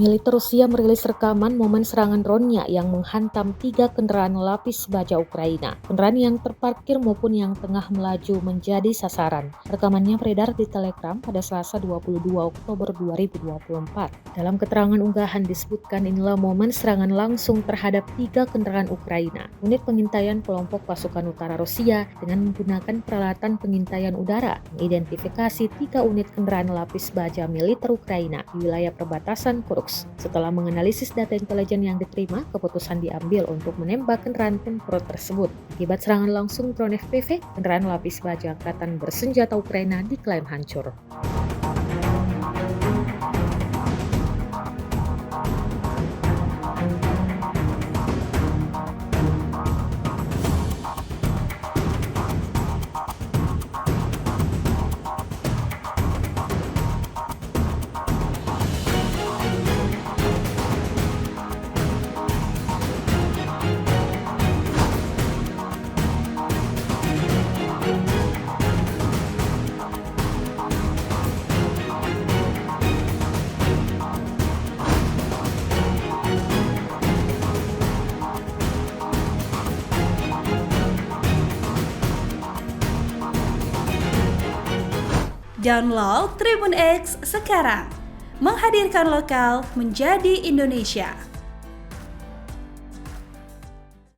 Militer Rusia merilis rekaman momen serangan drone-nya yang menghantam 3 kendaraan lapis baja Ukraina. Kendaraan yang terparkir maupun yang tengah melaju menjadi sasaran. Rekamannya beredar di Telegram pada Selasa 22 Oktober 2024. Dalam keterangan unggahan disebutkan inilah momen serangan langsung terhadap 3 kendaraan Ukraina. Unit pengintaian kelompok pasukan utara Rusia dengan menggunakan peralatan pengintaian udara mengidentifikasi 3 unit kendaraan lapis baja militer Ukraina di wilayah perbatasan Kursk. Setelah menganalisis data intelijen yang diterima, keputusan diambil untuk menembak kendaraan tempur tersebut. Akibat serangan langsung drone FPV, kendaraan lapis baja angkatan bersenjata Ukraina diklaim hancur. Download Tribun X sekarang, menghadirkan lokal menjadi Indonesia.